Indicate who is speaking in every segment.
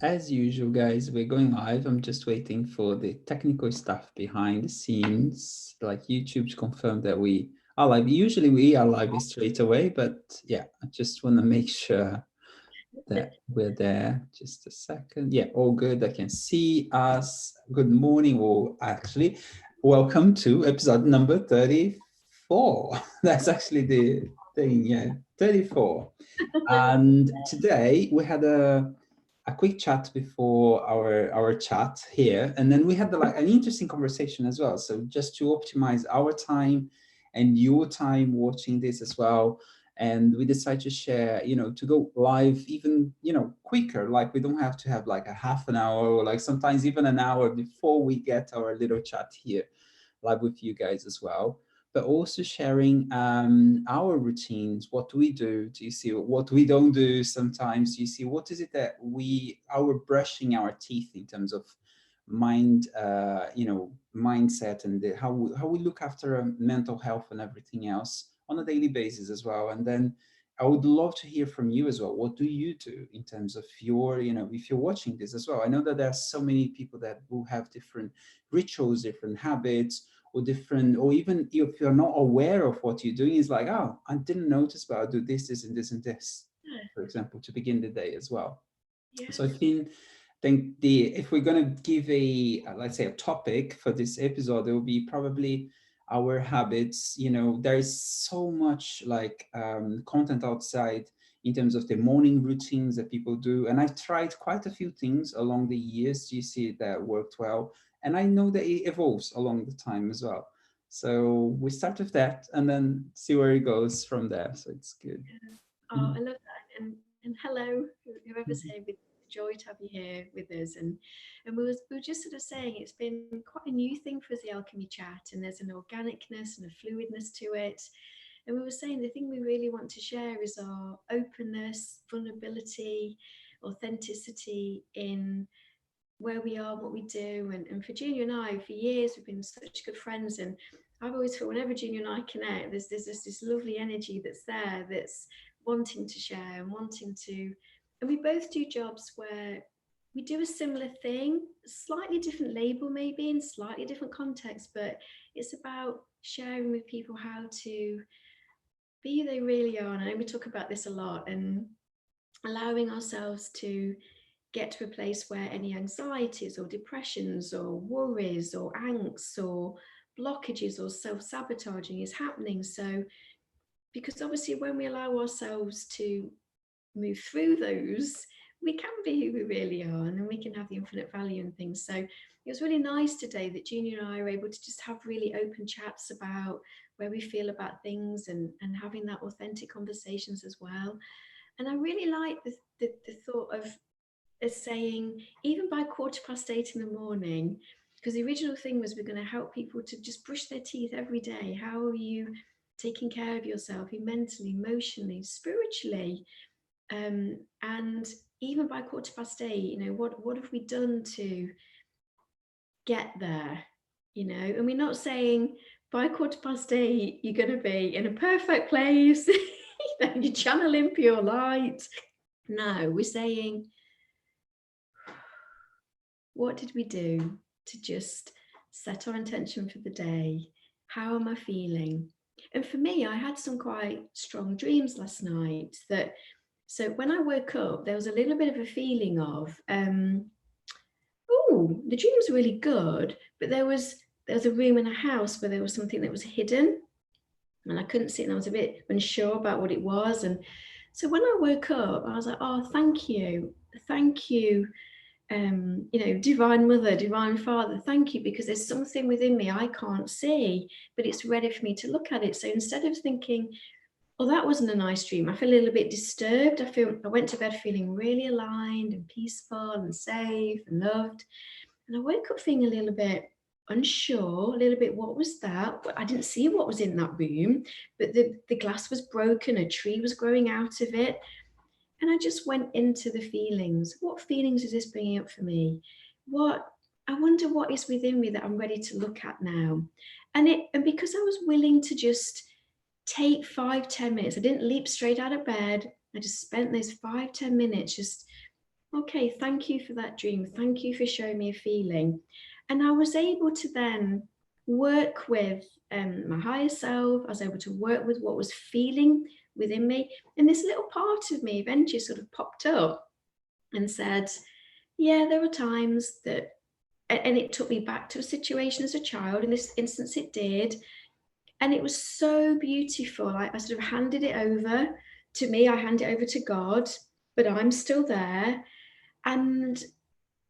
Speaker 1: as usual, guys, we're going live. I'm just waiting for the technical stuff behind the scenes, like YouTube to confirm that we are live. Usually we are live straight away, but yeah, I just want to make sure that we're there. Just a second. Yeah, all good. I can see us. Good morning, or actually, welcome to episode number 34. That's actually the thing, yeah, 34. And today we had a quick chat before our chat here, and then we had like an interesting conversation as well. So just to optimize our time and your time watching this as well, and we decided to share, to go live even, quicker. Like we don't have to have like a half an hour or like sometimes even an hour before we get our little chat here live with you guys as well, but also sharing our routines. What do we do? Do you see what we don't do sometimes? Do you see what is it that our brushing our teeth in terms of mindset, and how we look after mental health and everything else on a daily basis as well. And then I would love to hear from you as well. What do you do in terms of if you're watching this as well? I know that there are so many people that will have different rituals, different habits, or different, or even if you're not aware of what you're doing, it's like, oh, I didn't notice, but I'll do this, this, and this, and this, for example, to begin the day as well. Yes. So I think if we're going to give let's say a topic for this episode, it will be probably our habits. There is so much like content outside in terms of the morning routines that people do, and I've tried quite a few things along the years. You see that worked well, and I know that it evolves along the time as well. So we start with that and then see where it goes from there. So it's good.
Speaker 2: Oh, I love that. And hello, whoever's here. With joy to have you here with us. And we were just sort of saying it's been quite a new thing for us, the Alchemy chat, and there's an organicness and a fluidness to it. And we were saying the thing we really want to share is our openness, vulnerability, authenticity in where we are, what we do. And for Junior and I, for years, we've been such good friends. And I've always felt whenever Junior and I connect, there's this lovely energy that's there, that's wanting to share and wanting to. And we both do jobs where we do a similar thing, slightly different label, maybe in slightly different context, but it's about sharing with people how to be who they really are. And I know we talk about this a lot, and allowing ourselves to get to a place where any anxieties or depressions or worries or angst or blockages or self-sabotaging is happening. So, because obviously when we allow ourselves to move through those, we can be who we really are, and then we can have the infinite value in things. So it was really nice today that Junior and I were able to just have really open chats about where we feel about things, and having that authentic conversations as well. And I really like the thought of saying, even by 8:15 in the morning, because the original thing was we're going to help people to just brush their teeth every day. How are you taking care of yourself mentally, emotionally, spiritually? And even by 8:15, what have we done to get there? And we're not saying by 8:15 you're going to be in a perfect place, you're channeling pure light. No, we're saying, what did we do to just set our intention for the day? How am I feeling? And for me, I had some quite strong dreams last night. So when I woke up, there was a little bit of a feeling of, the dream was really good, but there was a room in a house where there was something that was hidden, and I couldn't see it, and I was a bit unsure about what it was. And so when I woke up, I was like, oh, thank you, Divine Mother, Divine Father, thank you, because there's something within me I can't see, but it's ready for me to look at it. So instead of thinking, oh, that wasn't a nice dream, I feel a little bit disturbed. I went to bed feeling really aligned and peaceful and safe and loved. And I woke up feeling a little bit unsure, a little bit, what was that? I didn't see what was in that room, but the glass was broken, a tree was growing out of it. And I just went into the feelings. What feelings is this bringing up for me? I wonder what is within me that I'm ready to look at now. And because I was willing to just take 5-10 minutes, I didn't leap straight out of bed. I just spent those 5-10 minutes just Okay, thank you for that dream. Thank you for showing me a feeling. And I was able to then work with my higher self. I was able to work with what was feeling within me. And this little part of me eventually sort of popped up and said, yeah, there were times that, and it took me back to a situation as a child. In this instance, it did. And it was so beautiful. I sort of handed it over to me, I hand it over to God, but I'm still there. And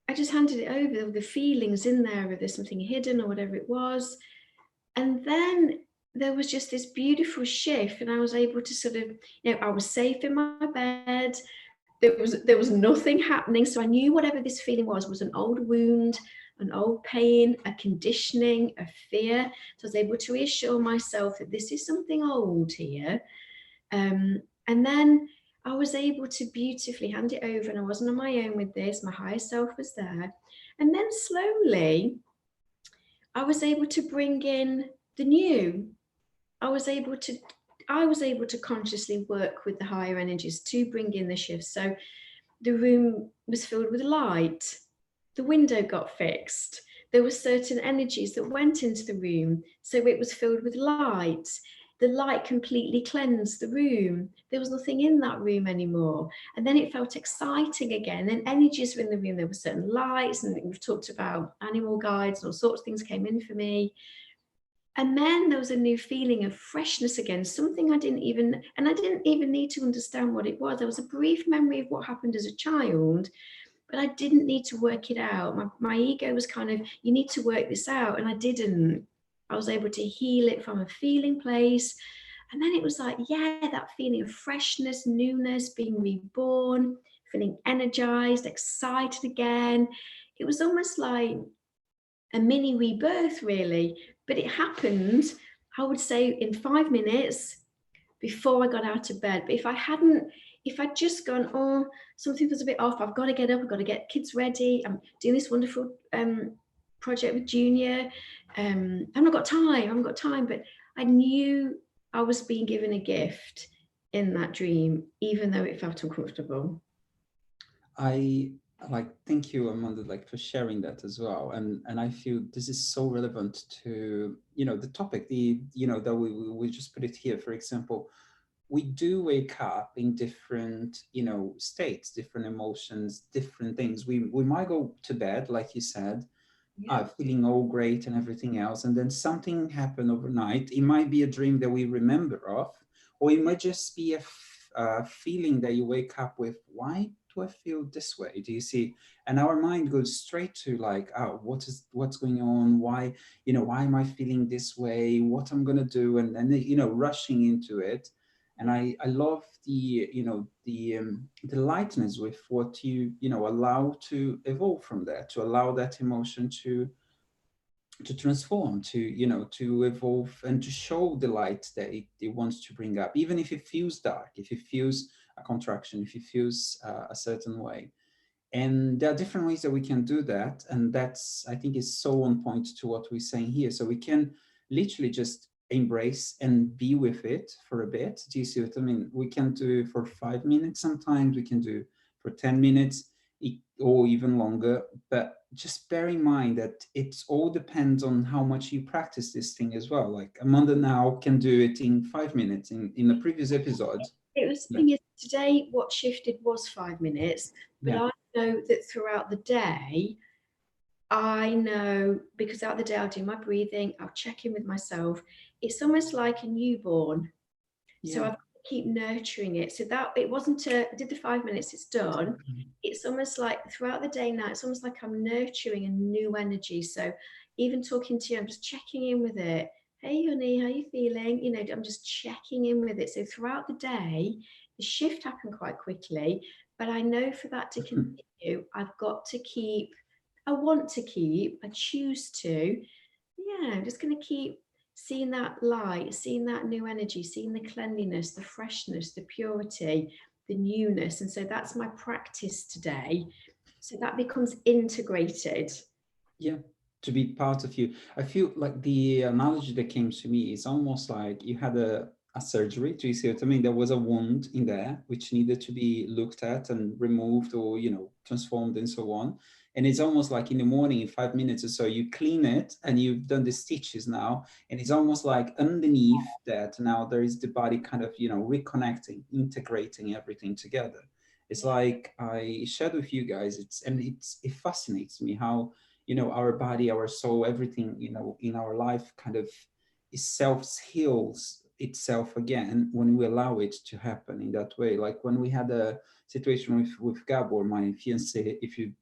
Speaker 2: I just handed it over, the feelings in there, if there's something hidden or whatever it was. And then there was just this beautiful shift, and I was able to sort of, I was safe in my bed. There was nothing happening. So I knew whatever this feeling was an old wound, an old pain, a conditioning, a fear. So I was able to reassure myself that this is something old here. And then I was able to beautifully hand it over, and I wasn't on my own with this. My higher self was there. And then slowly, I was able to bring in the new. I was able to I was able to consciously work with the higher energies to bring in the shift. So the room was filled with light. The window got fixed. There were certain energies that went into the room, so it was filled with light. The light completely cleansed the room. There was nothing in that room anymore. And then it felt exciting again. And energies were in the room. There were certain lights, and we've talked about animal guides, and all sorts of things came in for me. And then there was a new feeling of freshness again, something I didn't even need to understand what it was. There was a brief memory of what happened as a child, but I didn't need to work it out. My ego was kind of, you need to work this out. And I didn't. I was able to heal it from a feeling place. And then it was like, yeah, that feeling of freshness, newness, being reborn, feeling energized, excited again. It was almost like a mini rebirth, really. But it happened, I would say, in 5 minutes before I got out of bed. But if I'd just gone, oh, something was a bit off, I've got to get up, I've got to get kids ready, I'm doing this wonderful project with Junior, I haven't got time. But I knew I was being given a gift in that dream, even though it felt uncomfortable.
Speaker 1: I like thank you, Amanda, like for sharing that as well. And I feel this is so relevant to, the topic, that we just put it here. For example, we do wake up in different, states, different emotions, different things. We might go to bed, like you said,
Speaker 2: Yeah.
Speaker 1: feeling all great and everything else, and then something happened overnight. It might be a dream that we remember of, or it might just be a feeling that you wake up with. Why do I feel this way? Do you see? And our mind goes straight to like, oh, what's going on? Why am I feeling this way? What I'm gonna do? And then rushing into it. And I love the lightness with what allow to evolve from there, to allow that emotion to transform, to evolve, and to show the light that it wants to bring up, even if it feels dark, if it feels a contraction, if it feels a certain way. And there are different ways that we can do that, and that's, I think, is so on point to what we're saying here. So we can literally just embrace and be with it for a bit. Do you see what I mean? We can do for 5 minutes, sometimes we can do for 10 minutes, or even longer. But just bear in mind that it all depends on how much you practice this thing as well. Like Amanda now can do it in 5 minutes. In the previous episode,
Speaker 2: It was the
Speaker 1: yeah,
Speaker 2: thing is, today what shifted was 5 minutes, but
Speaker 1: yeah,
Speaker 2: I know that throughout the day, I know, because throughout the day I'll do my breathing, I'll check in with myself. It's almost like a newborn. So
Speaker 1: yeah,
Speaker 2: I've got to keep nurturing it. So that it wasn't I did the 5 minutes, it's done.
Speaker 1: exactly.
Speaker 2: It's almost like throughout the day now, it's almost like I'm nurturing a new energy. So even talking to you, I'm just checking in with it. Hey honey, how you feeling? I'm just checking in with it. So throughout the day, the shift happened quite quickly, but I know for that to continue, I've got to keep, I choose to, yeah, I'm just going to keep seeing that light, seeing that new energy, seeing the cleanliness, the freshness, the purity, the newness. And so that's my practice today. So that becomes integrated.
Speaker 1: Yeah, to be part of you. I feel like the analogy that came to me is almost like you had a surgery. Do you see what I mean? There was a wound in there which needed to be looked at and removed, or transformed and so on. And it's almost like in the morning, in 5 minutes or so, you clean it and you've done the stitches now. And it's almost like underneath that now there is the body kind of, reconnecting, integrating everything together. It's
Speaker 2: Yeah.
Speaker 1: like I shared with you guys, it fascinates me how, our body, our soul, everything, in our life kind of self heals itself again when we allow it to happen in that way. Like when we had a situation with Gabor, my fiance, if you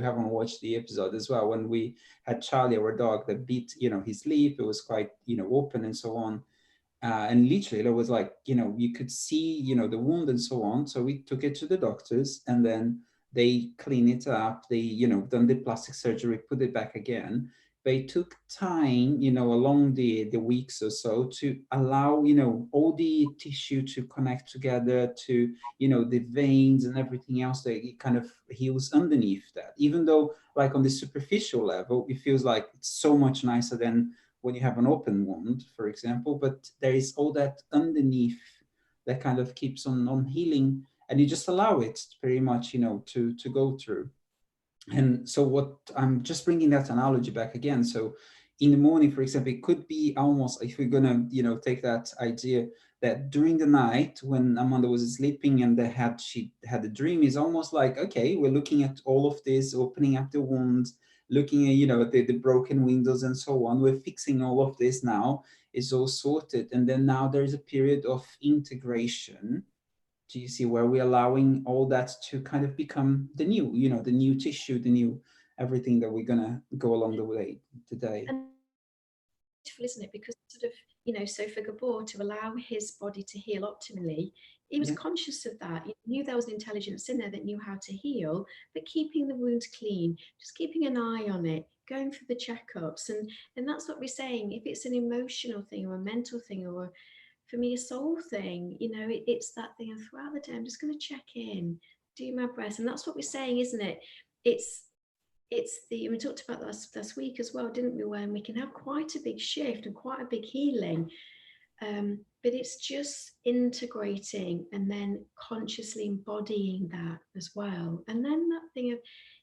Speaker 1: haven't watched the episode as well, when we had Charlie, our dog, that beat, his lip, it was quite, open and so on. And literally there was like, you could see, the wound and so on. So we took it to the doctors, and then they clean it up. They, done the plastic surgery, put it back again. They took time, along the weeks or so to allow, all the tissue to connect together to, the veins and everything else that it kind of heals underneath that. Even though like on the superficial level, it feels like it's so much nicer than when you have an open wound, for example, but there is all that underneath that kind of keeps on healing, and you just allow it pretty much, to go through. And so what I'm just bringing that analogy back again. So in the morning, for example, it could be almost, if we're gonna, take that idea that during the night when Amanda was sleeping and she had a dream, is almost like, okay, we're looking at all of this, opening up the wounds, looking at, the broken windows and so on. We're fixing all of this now. It's all sorted. And then now there's a period of integration. Do you see where we're allowing all that to kind of become the new, the new tissue, the new everything that we're gonna go along the way today?
Speaker 2: And it's beautiful, isn't it? Because sort of, so for Gabor to allow his body to heal optimally, he was
Speaker 1: Yeah.
Speaker 2: conscious of that. He knew there was an intelligence in there that knew how to heal, but keeping the wound clean, just keeping an eye on it, going for the checkups. And that's what we're saying. If it's an emotional thing or a mental thing, or for me, a soul thing, it's that thing. And throughout the day, I'm just going to check in, do my breath. And that's what we're saying, isn't it? It's and we talked about last week as well, didn't we, when we can have quite a big shift and quite a big healing, but it's just integrating and then consciously embodying that as well. And then that thing of,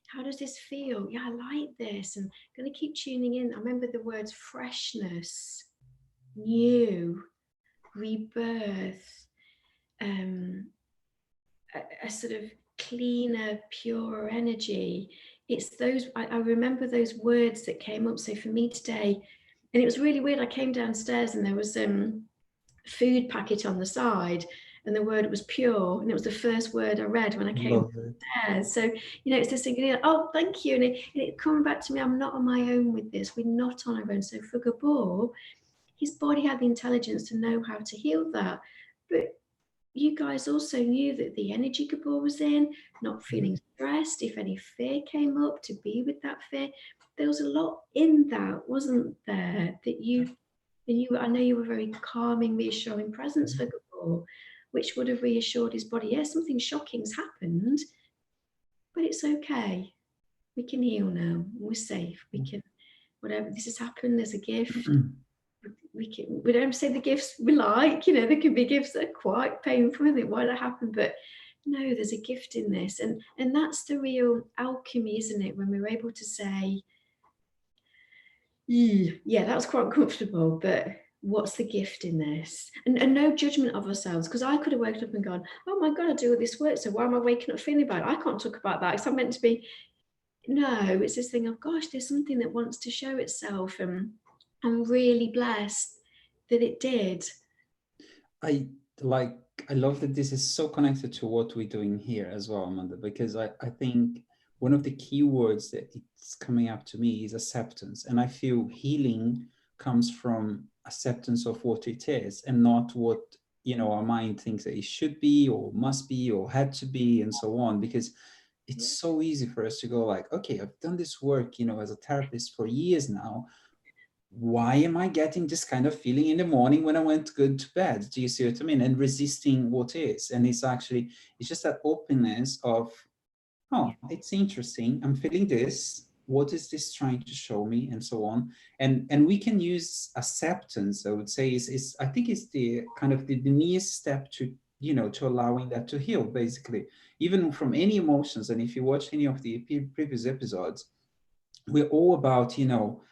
Speaker 2: how does this feel? Yeah, I like this, and I'm going to keep tuning in. I remember the words freshness, new, rebirth, um, a sort of cleaner, purer energy. It's those, I remember those words that came up. So for me today, and it was really weird, I came downstairs and there was food packet on the side, and the word was pure, and it was the first word I read when I came
Speaker 1: Love it.
Speaker 2: downstairs. So, it's this thing, oh, thank you. And it coming back to me, I'm not on my own with this. We're not on our own. So for Gabor, his body had the intelligence to know how to heal that. But you guys also knew that the energy Gabor was in, not feeling stressed, if any fear came up, to be with that fear. There was a lot in that, wasn't there? I know you were very calming, reassuring presence for Gabor, which would have reassured his body. Yes, something shocking's happened, but it's okay. We can heal now. We're safe. We can, whatever this has happened, there's a gift. We don't say the gifts we like, there can be gifts that are quite painful, and why that happened, but no, there's a gift in this, and that's the real alchemy, isn't it? When we're able to say, yeah, that was quite comfortable, but what's the gift in this? And no judgment of ourselves, because I could have woken up and gone, oh my god, I do all this work, so why am I waking up feeling bad? I can't talk about that because I'm meant to be. No, it's this thing of, gosh, there's something that wants to show itself, and I'm really blessed that it did.
Speaker 1: I like I love that this is so connected to what we're doing here as well, Amanda, because I think one of the key words that it's coming up to me is acceptance. And I feel healing comes from acceptance of what it is, and not what, our mind thinks that it should be or must be or had to be and so on. Because it's so easy for us to go like, okay, I've done this work, as a therapist for years now. Why am I getting this kind of feeling in the morning when I went to go to bed? Do you see what I mean? And resisting what is. And it's just that openness of, oh, it's interesting. I'm feeling this. what is this trying to show me, and so on. And we can use acceptance, I would say, is I think is the kind of the nearest step to, you know, to allowing that to heal, basically, even from any emotions. And if you watch any of the previous episodes, we're all about, you know,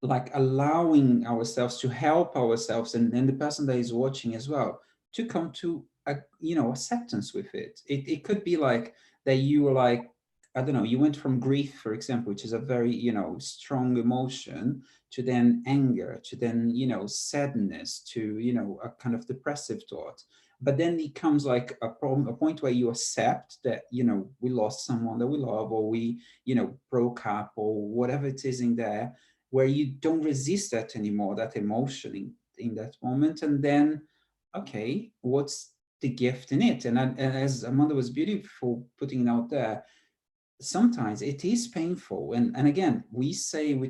Speaker 1: like allowing ourselves to help ourselves, and the person that is watching as well, to come to a, you know, acceptance with it. It could be like that you were like, I don't know, you went from grief, for example, which is a very, you know, strong emotion, to then anger, to then, you know, sadness, to, you know, a kind of depressive thought. But then it comes like a problem, a point where you accept that, you know, we lost someone that we love, or we, you know, broke up, or whatever it is in there, where you don't resist that anymore, that emotion in that moment. And then, okay, what's the gift in it? And as Amanda was beautiful putting it out there, sometimes it is painful. And again, we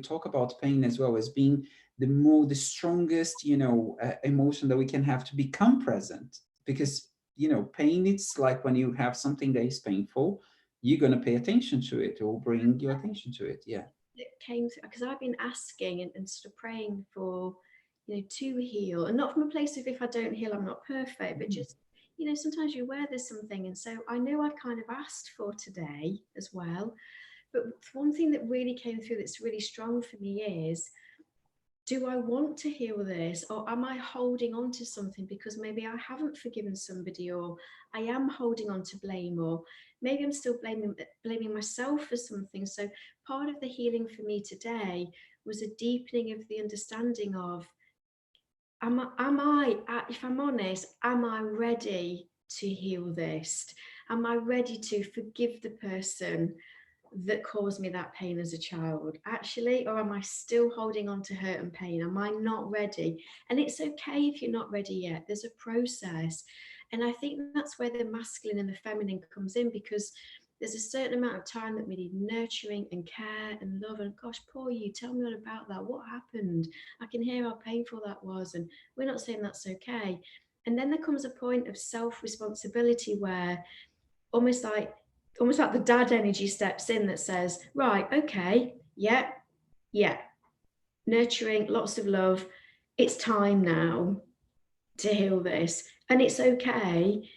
Speaker 1: talk about pain as well as being the strongest, you know, emotion that we can have to become present. Because, you know, pain, it's like when you have something that is painful, you're going to pay attention to it, or bring your attention to it. Yeah.
Speaker 2: It came because I've been asking and sort of praying for, you know, to heal, and not from a place of if I don't heal, I'm not perfect, but just, you know, sometimes you're aware there's something. And so I know I kind of asked for today as well. But one thing that really came through that's really strong for me is, do I want to heal this, or am I holding on to something because maybe I haven't forgiven somebody, or I am holding on to blame, or maybe I'm still blaming myself for something. So part of the healing for me today was a deepening of the understanding of, if I'm honest, am I ready to heal this? Am I ready to forgive the person that caused me that pain as a child, actually? Or am I still holding on to hurt and pain? Am I not ready? And it's okay if you're not ready yet. There's a process. And I think that's where the masculine and the feminine comes in, because there's a certain amount of time that we need nurturing and care and love. And gosh, poor you, tell me all about that. What happened? I can hear how painful that was. And we're not saying that's okay. And then there comes a point of self-responsibility where almost like the dad energy steps in that says, right, okay, yeah, nurturing, lots of love. It's time now to heal this. And it's okay,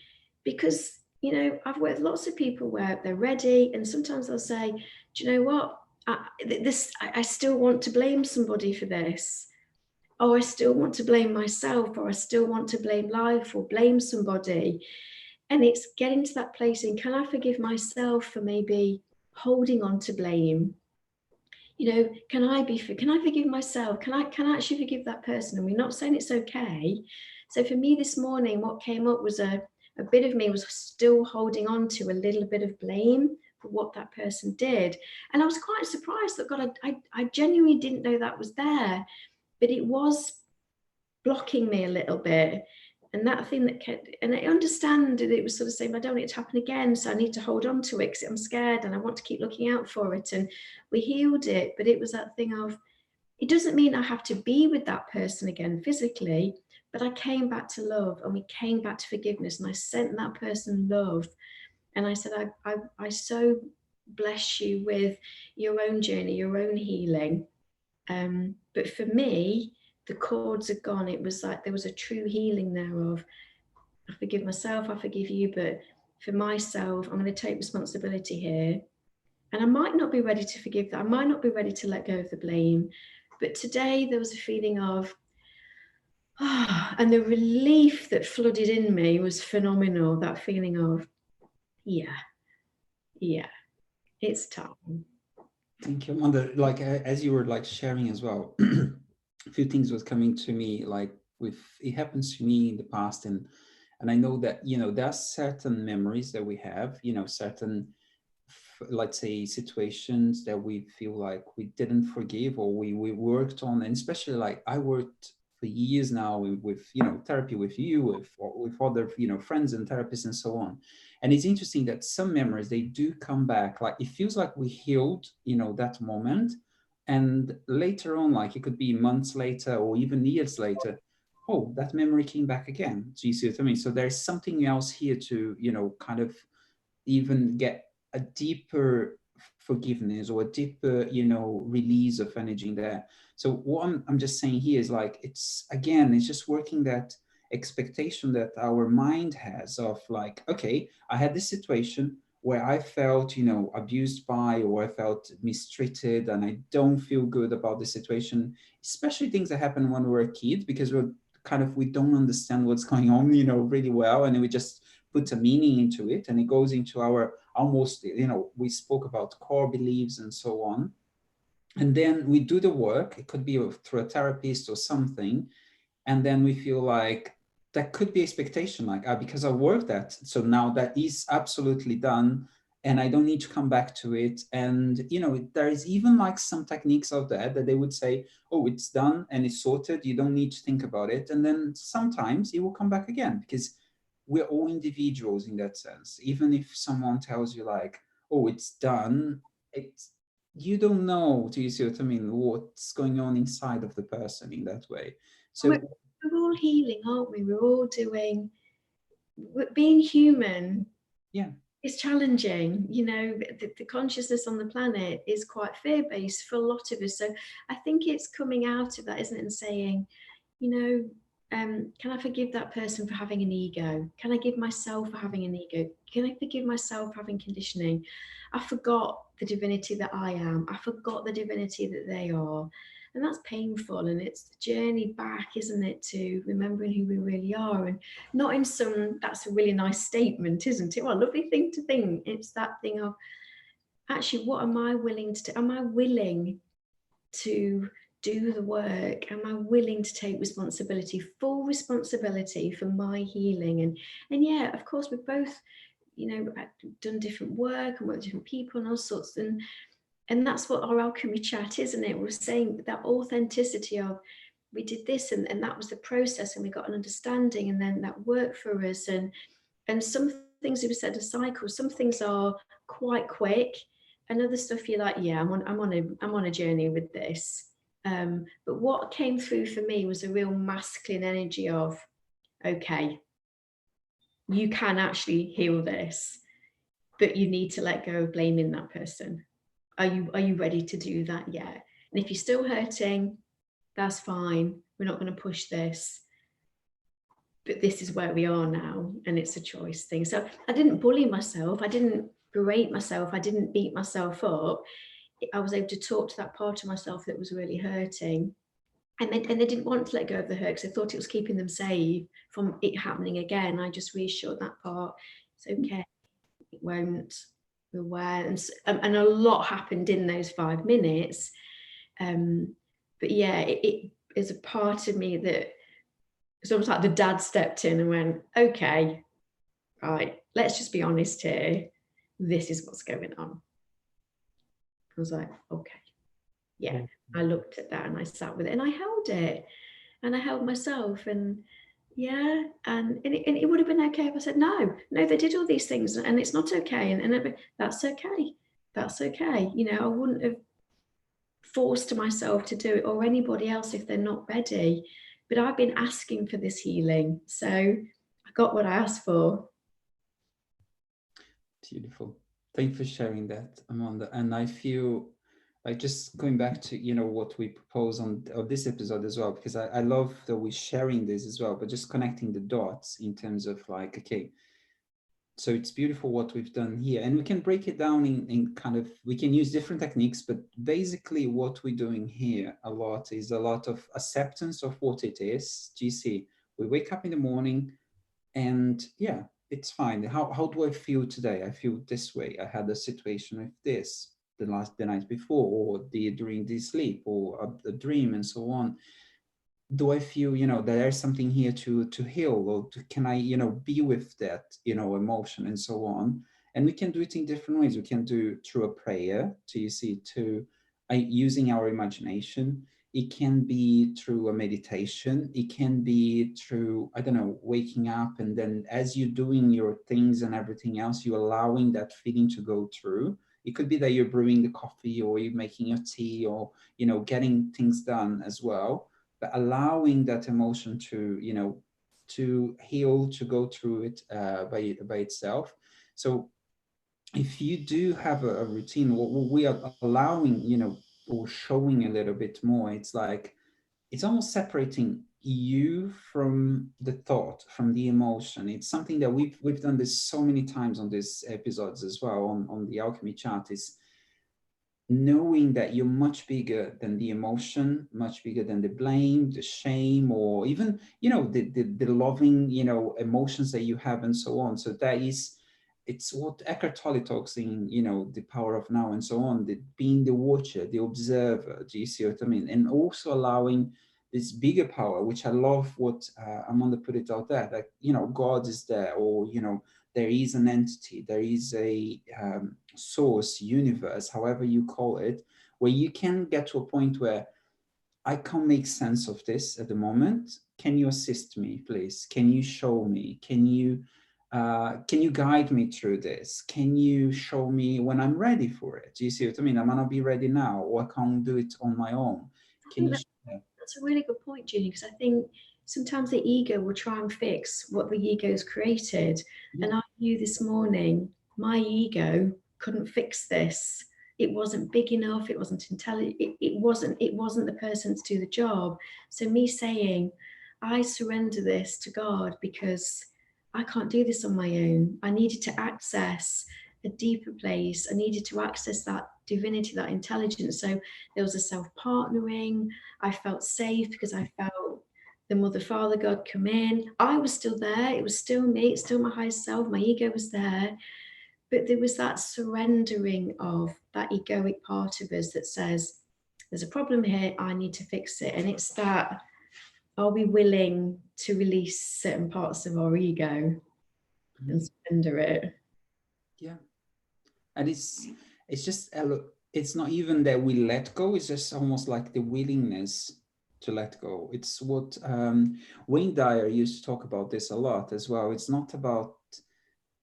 Speaker 2: because, you know, I've worked with lots of people where they're ready, and sometimes they'll say, do you know what? I still want to blame somebody for this. Oh, I still want to blame myself, or I still want to blame life or blame somebody. And it's getting to that place in, can I forgive myself for maybe holding on to blame? You know, can I forgive myself? Can I actually forgive that person? And we're not saying it's okay. So for me this morning, what came up was a bit of me was still holding on to a little bit of blame for what that person did. And I was quite surprised that, God, I genuinely didn't know that was there, but it was blocking me a little bit. And that thing that kept, and I understand that it was sort of saying, I don't want it to happen again, so I need to hold on to it because I'm scared and I want to keep looking out for it. And we healed it, but it was that thing of, it doesn't mean I have to be with that person again physically, but I came back to love, and we came back to forgiveness, and I sent that person love. And I said, I so bless you with your own journey, your own healing. But for me, the cords are gone. It was like there was a true healing there of, I forgive myself, I forgive you, but for myself, I'm going to take responsibility here. And I might not be ready to forgive that. I might not be ready to let go of the blame. But today there was a feeling of, and the relief that flooded in me was phenomenal. That feeling of, yeah, it's time.
Speaker 1: Thank you, Amanda. Like as you were like sharing as well, a few things was coming to me. Like with it happens to me in the past, and I know that, you know, there are certain memories that we have. You know, certain, let's say, situations that we feel like we didn't forgive, or we worked on. And especially like I worked for years now with, you know, therapy with you, with other, you know, friends and therapists and so on. And it's interesting that some memories, they do come back. Like it feels like we healed, you know, that moment, and later on, like it could be months later or even years later, oh, that memory came back again. So you see what I mean? So there's something else here to, you know, kind of even get a deeper forgiveness or a deeper, you know, release of energy in there. So what I'm just saying here is like, it's again, it's just working that expectation that our mind has of like, okay, I had this situation where I felt, you know, abused by, or I felt mistreated, and I don't feel good about the situation, especially things that happen when we're a kid, because we're kind of, we don't understand what's going on, you know, really well, and we just put a meaning into it, and it goes into our almost, you know, we spoke about core beliefs and so on. And then we do the work, it could be through a therapist or something, and then we feel like that could be expectation, like, because I worked that, so now that is absolutely done, and I don't need to come back to it. And you know, there is even like some techniques out there that they would say, oh, it's done and it's sorted, you don't need to think about it. And then sometimes it will come back again, because we're all individuals in that sense. Even if someone tells you like, oh, it's done, it's, you don't know, do you see what I mean, what's going on inside of the person in that way.
Speaker 2: We're,
Speaker 1: So
Speaker 2: we're all healing, aren't we? We're all being human
Speaker 1: yeah,
Speaker 2: is challenging. You know, the consciousness on the planet is quite fear-based for a lot of us. So I think it's coming out of that, isn't it? And saying, you know, can I forgive that person for having an ego? Can I give myself for having an ego? Can I forgive myself for having conditioning? I forgot the divinity that I am. I forgot the divinity that they are. And that's painful. And it's the journey back, isn't it, to remembering who we really are. And not in some, that's a really nice statement, isn't it? Well, a lovely thing to think. It's that thing of, actually, what am I willing to do? Am I willing to do the work? Am I willing to take responsibility, full responsibility for my healing? And yeah, of course, we've both, you know, done different work and worked with different people and all sorts. And that's what our alchemy chat, isn't it? We're saying that authenticity of, we did this and that was the process, and we got an understanding, and then that worked for us. And some things, we said, a cycle. Some things are quite quick, and other stuff you're like, yeah, I'm on a journey with this. But what came through for me was a real masculine energy of, okay, you can actually heal this, but you need to let go of blaming that person. Are you ready to do that yet? And if you're still hurting, that's fine. We're not going to push this. But this is where we are now, and it's a choice thing. So I didn't bully myself. I didn't berate myself. I didn't beat myself up. I was able to talk to that part of myself that was really hurting. And they didn't want to let go of the hurt because they thought it was keeping them safe from it happening again. I just reassured that part. It's okay. It won't. We're aware. And a lot happened in those 5 minutes. But yeah, it is a part of me that it's almost like the dad stepped in and went, okay, right, let's just be honest here. This is what's going on. I was like, okay, yeah. I looked at that and I sat with it and I held it and I held myself, and yeah, and it would have been okay if I said, no, they did all these things and it's not okay. And that's okay. That's okay. You know, I wouldn't have forced myself to do it, or anybody else if they're not ready. But I've been asking for this healing. So I got what I asked for.
Speaker 1: beautiful. Thank you for sharing that, Amanda. And I feel like, just going back to, you know, what we propose on this episode as well, because I love that we're sharing this as well, but just connecting the dots in terms of like, okay, so it's beautiful what we've done here, and we can break it down in kind of, we can use different techniques, but basically what we're doing here a lot is a lot of acceptance of what it is. Do you see? We wake up in the morning and yeah, it's fine. How do I feel today? I feel this way. I had a situation with this the night before, or during the sleep, or a dream, and so on. Do I feel, you know, that there's something here to heal, or can I, you know, be with that, you know, emotion and so on. And we can do it in different ways. We can do through a prayer, to, you see, to using our imagination. It can be through a meditation. It can be through, I don't know, waking up, and then as you're doing your things and everything else, you're allowing that feeling to go through. It could be that you're brewing the coffee, or you're making your tea, or, you know, getting things done as well, but allowing that emotion to, you know, to heal, to go through it by itself. So if you do have a routine, what we are allowing, or showing a little bit more, it's like it's almost separating you from the thought, from the emotion. It's something that we've done this so many times on these episodes as well, on the Alchemy chart, is knowing that you're much bigger than the emotion, much bigger than the blame, the shame, or even, the loving, emotions that you have, and so on. So that is, it's what Eckhart Tolle talks in, The Power of Now, and so on, the being the watcher, the observer. Do you see what I mean? And also allowing this bigger power, which I love what Amanda put it out there, that, God is there, or, there is an entity, there is a source, universe, however you call it, where you can get to a point where I can't make sense of this at the moment. Can you assist me, please? Can you show me? Can you guide me through this? Can you show me when I'm ready for it? Do you see what I mean? I might not be ready now, or I can't do it on my own.
Speaker 2: I
Speaker 1: Can
Speaker 2: think
Speaker 1: you?
Speaker 2: that's a really good point, Julie, because I think sometimes the ego will try and fix what the ego's created.
Speaker 1: Yeah.
Speaker 2: And I knew this morning my ego couldn't fix this. It wasn't big enough, it wasn't intelligent, it wasn't the person to do the job. So me saying, I surrender this to God because I can't do this on my own. I needed to access a deeper place. I needed to access that divinity, that intelligence. So there was a self-partnering. I felt safe because I felt the Mother, Father, God come in. I was still there. It was still me. It's still my higher self. My ego was there. But there was that surrendering of that egoic part of us that says, there's a problem here. I need to fix it. And it's that, are we willing to release certain parts of our ego and
Speaker 1: Mhm.
Speaker 2: surrender it?
Speaker 1: Yeah. And it's just it's not even that we let go, it's just almost like the willingness to let go. It's what Wayne Dyer used to talk about this a lot as well. It's not about,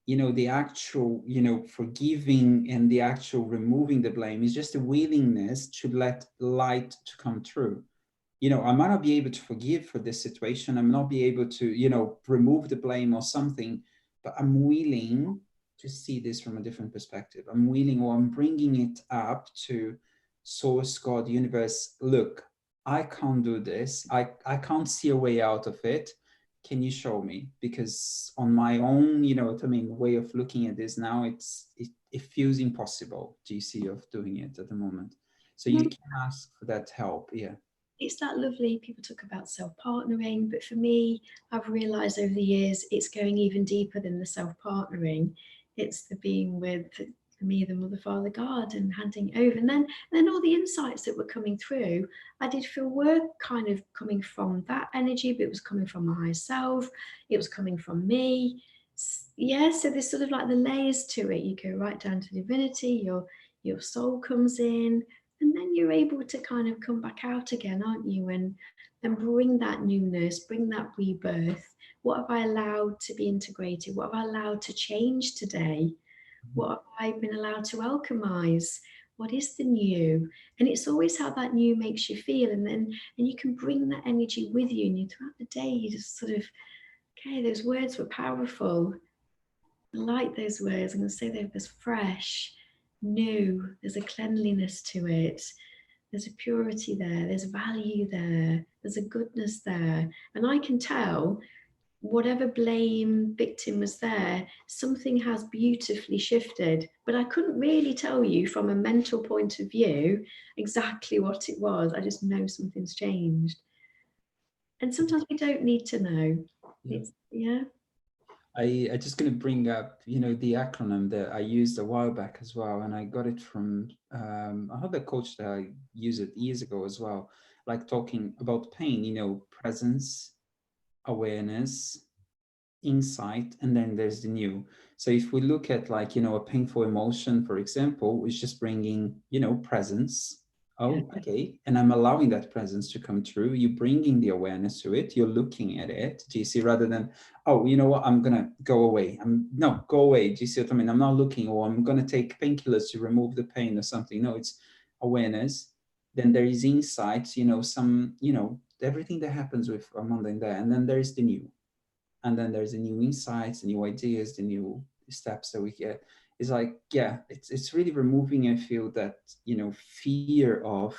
Speaker 1: the actual, forgiving and the actual removing the blame. It's just a willingness to let light to come through. I might not be able to forgive for this situation. I might not be able to, remove the blame or something, but I'm willing to see this from a different perspective. I'm willing, or I'm bringing it up to source, God, universe. Look, I can't do this. I can't see a way out of it. Can you show me? Because on my own, what I mean, way of looking at this now, it feels impossible, GC, of doing it at the moment. So you can ask for that help. Yeah.
Speaker 2: It's that lovely, people talk about self-partnering, but for me, I've realized over the years it's going even deeper than the self-partnering. It's the being with, for me, the Mother, Father, God, and handing over. And then all the insights that were coming through, I did feel were kind of coming from that energy, but it was coming from my higher self, it was coming from me. Yeah, so there's sort of like the layers to it. You go right down to divinity, your soul comes in, and then you're able to kind of come back out again, aren't you, and bring that newness, bring that rebirth. What have I allowed to be integrated? What have I allowed to change today? What have I been allowed to alchemize? What is the new? And it's always how that new makes you feel, and you can bring that energy with you, and you throughout the day you just sort of, okay, those words were powerful. I like those words. I'm going to say they was fresh, new. There's a cleanliness to it. There's a purity there. There's value there. There's a goodness there. And I can tell whatever blame victim was there, something has beautifully shifted. But I couldn't really tell you from a mental point of view exactly what it was. I just know something's changed. And sometimes we don't need to know.
Speaker 1: Yeah.
Speaker 2: It's, yeah.
Speaker 1: I just going to bring up, the acronym that I used a while back as well, and I got it from I had a coach that I used it years ago as well, like talking about pain, presence, awareness, insight, and then there's the new. So if we look at, like, a painful emotion, for example, it's just bringing, presence.
Speaker 2: Yeah.
Speaker 1: Oh, okay. And I'm allowing that presence to come through. You're bringing the awareness to it. You're looking at it. Do you see? Rather than, oh, you know what? I'm going to go away. No, go away. Do you see what I mean? I'm not looking, or I'm going to take painkillers to remove the pain or something. No, it's awareness. Then there is insights, some, everything that happens with Amanda in there. And then there's the new, and then there's the new insights, the new ideas, the new steps that we get. it's like, yeah, it's really removing, I feel, that, fear of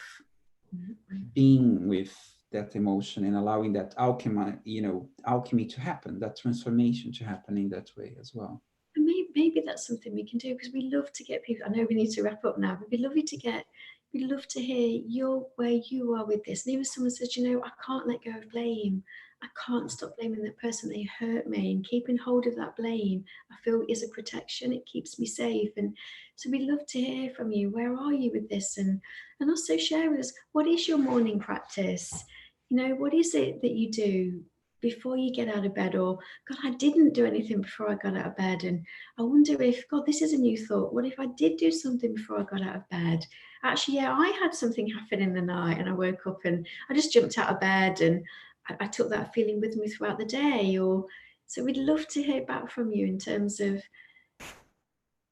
Speaker 1: being with that emotion and allowing that alchemy to happen, that transformation to happen in that way as well.
Speaker 2: And maybe that's something we can do, because we love to get people. I know we need to wrap up now, but we'd love to hear where you are with this. And even if someone says, I can't let go of blame. I can't stop blaming that person. They hurt me, and keeping hold of that blame, I feel, is a protection. It keeps me safe. And so we'd love to hear from you. Where are you with this? And also share with us, what is your morning practice? What is it that you do before you get out of bed? Or, God, I didn't do anything before I got out of bed. And I wonder if, God, this is a new thought. What if I did do something before I got out of bed? Actually, yeah, I had something happen in the night, and I woke up and I just jumped out of bed, and I took that feeling with me throughout the day. Or so we'd love to hear back from you in terms of,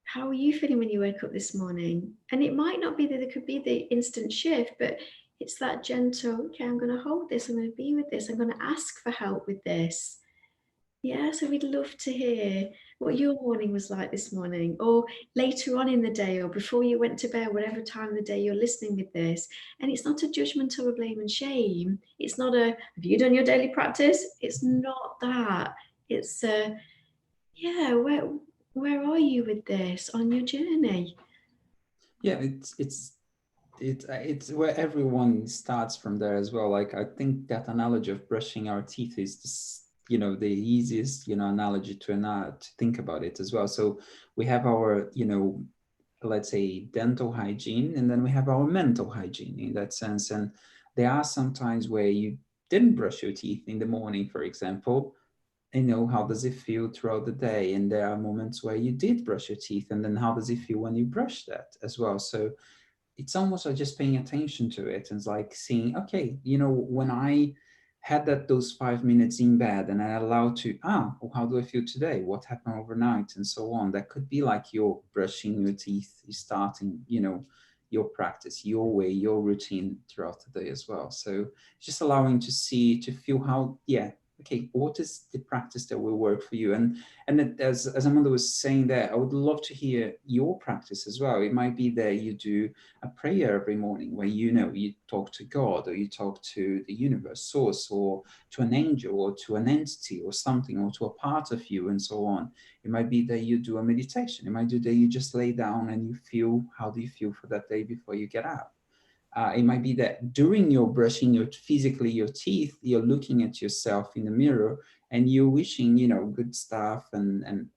Speaker 2: how are you feeling when you woke up this morning? And it might not be that there could be the instant shift, but it's that gentle, okay, I'm going to hold this, I'm going to be with this, I'm going to ask for help with this. Yeah, so we'd love to hear what your morning was like this morning, or later on in the day, or before you went to bed, whatever time of the day you're listening with this. And it's not a judgment or a blame and shame. It's not a, have you done your daily practice? It's not that. It's yeah, where are you with this on your journey?
Speaker 1: Yeah, it's where everyone starts from there as well. Like, I think that analogy of brushing our teeth is this, the easiest, analogy to think about it as well. So we have our, let's say, dental hygiene, and then we have our mental hygiene in that sense. And there are some times where you didn't brush your teeth in the morning, for example. How does it feel throughout the day? And there are moments where you did brush your teeth, and then how does it feel when you brush that as well? So it's almost like just paying attention to it, and it's like seeing, okay, when I had those 5 minutes in bed, and I allowed to, well, how do I feel today? What happened overnight? And so on. That could be like you're brushing your teeth, you starting, your practice, your way, your routine throughout the day as well. So just allowing to see, to feel how, yeah, okay, what is the practice that will work for you? And as Amanda was saying there, I would love to hear your practice as well. It might be that you do a prayer every morning where you talk to God, or you talk to the universe, source, or to an angel, or to an entity, or something, or to a part of you, and so on. It might be that you do a meditation. It might be that you just lay down and you feel, how do you feel for that day before you get up? It might be that during your brushing physically your teeth, you're looking at yourself in the mirror, and you're wishing, good stuff, and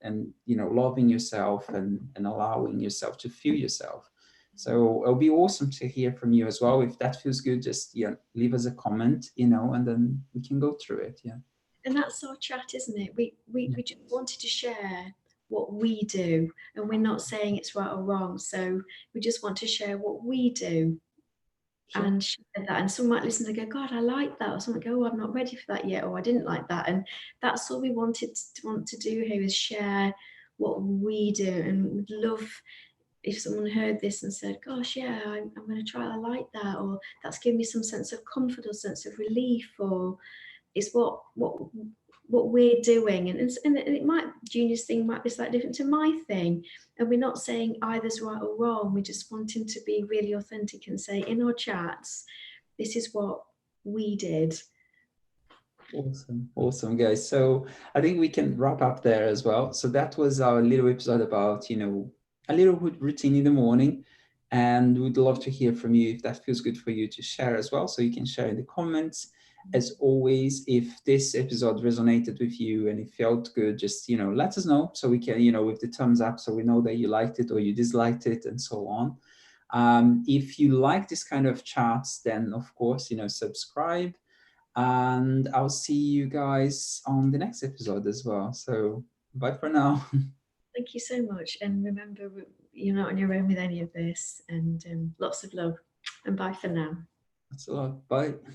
Speaker 1: loving yourself, and allowing yourself to feel yourself. So it'll be awesome to hear from you as well. If that feels good, just leave us a comment, and then we can go through it. Yeah.
Speaker 2: And that's our chat, isn't it? We
Speaker 1: Yeah.
Speaker 2: just wanted to share what we do, and we're not saying it's right or wrong. So we just want to share what we do,
Speaker 1: Sure.
Speaker 2: and share that. And some might listen and go, God, I like that. Or someone go, oh, I'm not ready for that yet, or I didn't like that. And that's all we want to do here, is share what we do. And we'd love if someone heard this and said, gosh, yeah, I'm going to try, I like that, or that's given me some sense of comfort or sense of relief, or it's what we're doing. And it might, Junior's thing might be slightly different to my thing, and we're not saying either's right or wrong. We're just wanting to be really authentic and say in our chats, this is what we did.
Speaker 1: Awesome, guys. So I think we can wrap up there as well. So that was our little episode about, a little routine in the morning. And we'd love to hear from you if that feels good for you to share as well. So you can share in the comments. As always, if this episode resonated with you and it felt good, just, let us know, so we can, with the thumbs up, so we know that you liked it or you disliked it, and so on. If you like this kind of chats, then of course, subscribe. And I'll see you guys on the next episode as well. So bye for now.
Speaker 2: Thank you so much. And remember, you're not on your own with any of this. And lots of love. And bye for now.
Speaker 1: That's a lot. Bye.